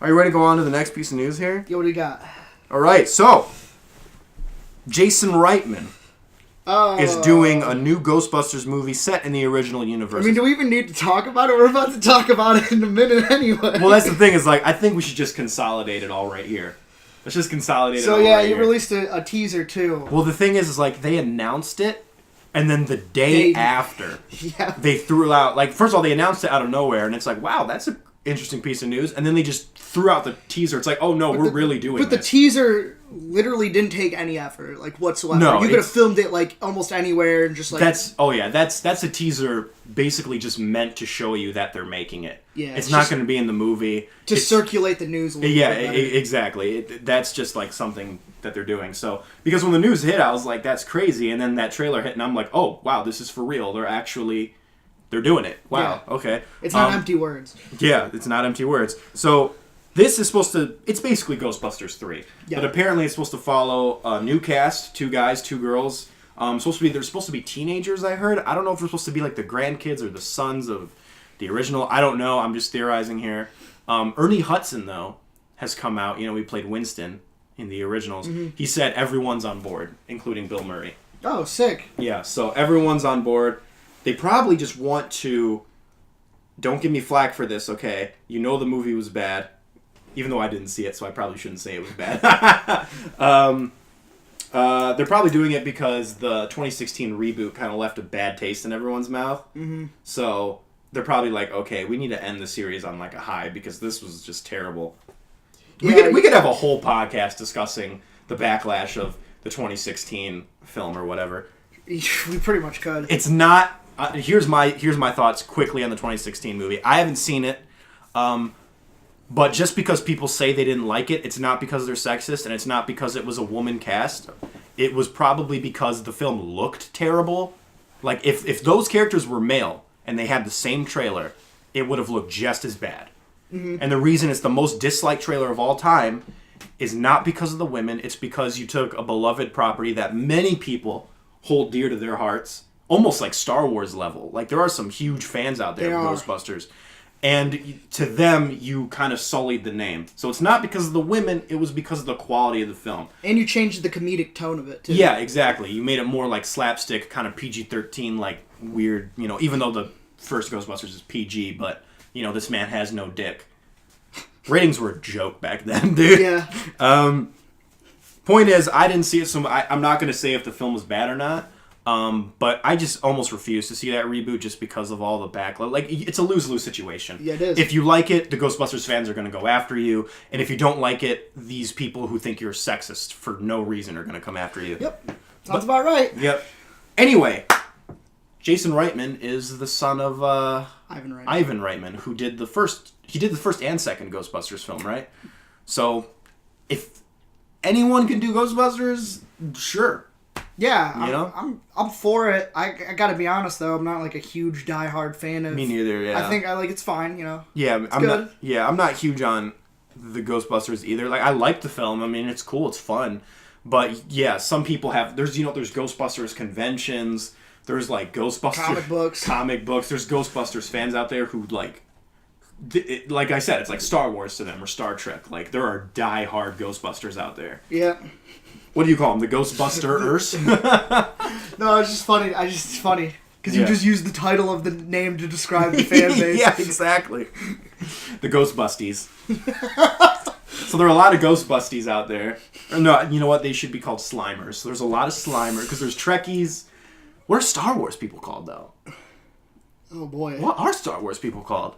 Are you ready to go on to the next piece of news here? Yo, what do you got? All right, so Jason Reitman is doing a new Ghostbusters movie set in the original universe. I mean, do we even need to talk about it? We're about to talk about it in a minute anyway. Well, that's the thing is, like, I think we should just consolidate it all right here. Let's just consolidate it all right here. So, yeah, you released a teaser, too. Well, the thing is, like, they announced it, and then the day after, they threw out, like, first of all, they announced it out of nowhere, and it's like, wow, that's an interesting piece of news. And then they just threw out the teaser. It's like, oh, no, we're really doing this. But the teaser literally didn't take any effort, like, whatsoever. No, you could have filmed it, like, almost anywhere and just, like... That's a teaser basically just meant to show you that they're making it. Yeah. It's not going to be in the movie. To circulate the news a little bit better. Exactly. That's just, like, something that they're doing. So, because when the news hit, I was like, that's crazy. And then that trailer hit, and I'm like, oh, wow, this is for real. They're doing it. Wow, yeah. Okay. It's not empty words. Yeah, it's not empty words. So... This is supposed to... It's basically Ghostbusters 3. Yeah. But apparently it's supposed to follow a new cast. 2 guys, 2 girls. They're supposed to be teenagers, I heard. I don't know if they're supposed to be like the grandkids or the sons of the original. I don't know. I'm just theorizing here. Ernie Hudson, though, has come out. You know, he played Winston in the originals. Mm-hmm. He said everyone's on board, including Bill Murray. Oh, sick. Yeah, so everyone's on board. They probably just want to... Don't give me flack for this, okay? You know the movie was bad. Even though I didn't see it, so I probably shouldn't say it was bad. They're probably doing it because the 2016 reboot kind of left a bad taste in everyone's mouth. Mm-hmm. So they're probably like, okay, we need to end the series on like a high because this was just terrible. Yeah, we could have a whole podcast discussing the backlash of the 2016 film or whatever. We pretty much could. It's not... here's my thoughts quickly on the 2016 movie. I haven't seen it. But just because people say they didn't like it, it's not because they're sexist, and it's not because it was a woman cast. It was probably because the film looked terrible. Like, if those characters were male, and they had the same trailer, it would have looked just as bad. Mm-hmm. And the reason it's the most disliked trailer of all time is not because of the women, it's because you took a beloved property that many people hold dear to their hearts, almost like Star Wars level. Like, there are some huge fans out there of Ghostbusters. And to them, you kind of sullied the name. So it's not because of the women, it was because of the quality of the film. And you changed the comedic tone of it, too. Yeah, exactly. You made it more like slapstick, kind of PG-13, like weird, you know, even though the first Ghostbusters is PG, but, you know, this man has no dick. Ratings were a joke back then, dude. Yeah. Point is, I didn't see it, so I'm not going to say if the film was bad or not. But I just almost refuse to see that reboot just because of all the backlash. Like, it's a lose-lose situation. Yeah, it is. If you like it, the Ghostbusters fans are going to go after you. And if you don't like it, these people who think you're sexist for no reason are going to come after you. Yep. Sounds about right. Yep. Anyway, Jason Reitman is the son of Ivan Reitman, who did the first and second Ghostbusters film, right? So, if anyone can do Ghostbusters, sure. Yeah, you know? I'm for it. I gotta be honest though, I'm not like a huge diehard fan of. Me neither. Yeah, I think it's fine. You know. Yeah, I'm not huge on the Ghostbusters either. Like, I like the film. I mean, it's cool. It's fun. But yeah, some people have. There's Ghostbusters conventions. There's like Ghostbusters comic books. There's Ghostbusters fans out there who like I said, it's like Star Wars to them or Star Trek. Like, there are diehard Ghostbusters out there. Yeah. What do you call them? The Ghostbusters? No, it's just funny. It's funny. Because you just use the title of the name to describe the fan base. Yeah, exactly. The Ghostbusties. So there are a lot of Ghostbusties out there. Or no, you know what? They should be called Slimers. So there's a lot of Slimer. Because there's Trekkies. What are Star Wars people called, though? Oh, boy. What are Star Wars people called?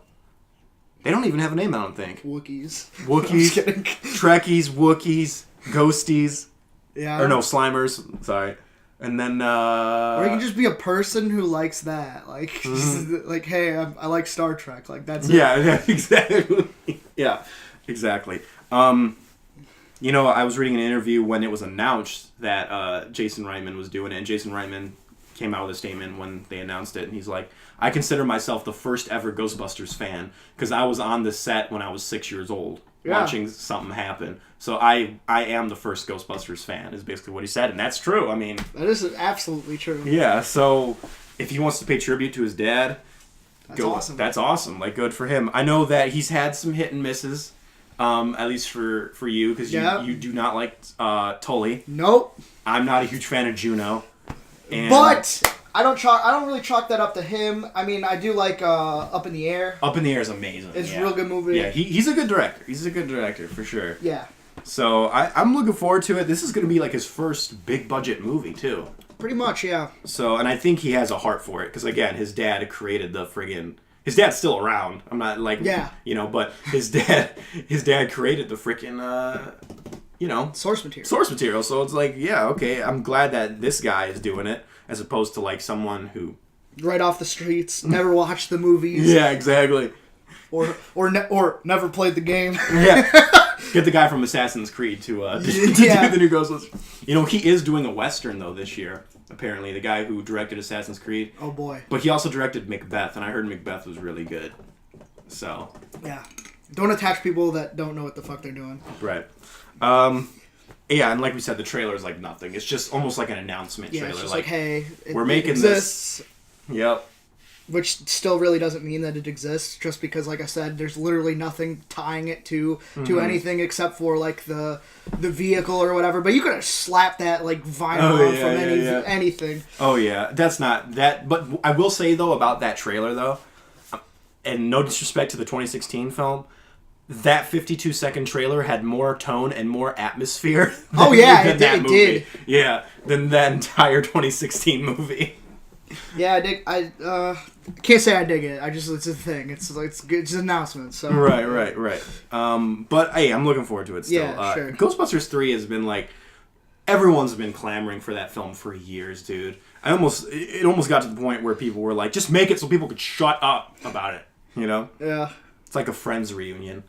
They don't even have a name, I don't think. Wookiees. Trekkies, Wookiees, Ghosties. Yeah. Or no, Slimers. Sorry. And then, or you can just be a person who likes that. Like, like, hey, I like Star Trek. Like, that's it. Yeah, exactly. Yeah, exactly. You know, I was reading an interview when it was announced that Jason Reitman was doing it, and Jason Reitman came out with a statement when they announced it, and he's like, I consider myself the first ever Ghostbusters fan, because I was on the set when I was 6 years old. Watching something happen. So I am the first Ghostbusters fan, is basically what he said, and that's true. I mean... That is absolutely true. Yeah, so if he wants to pay tribute to his dad, awesome. That's awesome. Like, good for him. I know that he's had some hit and misses. At least for you, because you do not like Tully. Nope. I'm not a huge fan of Juno. And But I don't really chalk that up to him. I mean, I do like Up in the Air. Up in the Air is amazing. It's a real good movie. Yeah, he's a good director. He's a good director for sure. Yeah. So I'm looking forward to it. This is going to be like his first big budget movie too. Pretty much, yeah. So, and I think he has a heart for it because again, his dad created the friggin'. His dad's still around. I'm not like but his dad created the frickin' source material. Source material. So it's like, yeah, okay. I'm glad that this guy is doing it as opposed to like someone who right off the streets, never watched the movies. Yeah, exactly. Or never played the game. Yeah. Get the guy from Assassin's Creed to do the new Ghostbusters. He is doing a Western, though, this year, apparently. The guy who directed Assassin's Creed. Oh, boy. But he also directed Macbeth, and I heard Macbeth was really good. So. Yeah. Don't attach people that don't know what the fuck they're doing. Right. Yeah, and like we said, the trailer is like nothing. It's just almost like an announcement trailer. It's just like hey, we're making exists. This. Yep. Which still really doesn't mean that it exists, just because, like I said, there's literally nothing tying it to anything except for like the vehicle or whatever. But you could have slapped that like vinyl from anything. Oh yeah, that's not that. But I will say though about that trailer though, and no disrespect to the 2016 film, that 52-second trailer had more tone and more atmosphere. It did. Yeah, than that entire 2016 movie. Yeah, I dig. I can't say I dig it. It's a thing. It's an announcement. So right. But hey, I'm looking forward to it still. Yeah, sure. Ghostbusters 3 has been like everyone's been clamoring for that film for years, dude. It almost got to the point where people were like, just make it so people could shut up about it. Yeah. It's like a Friends reunion.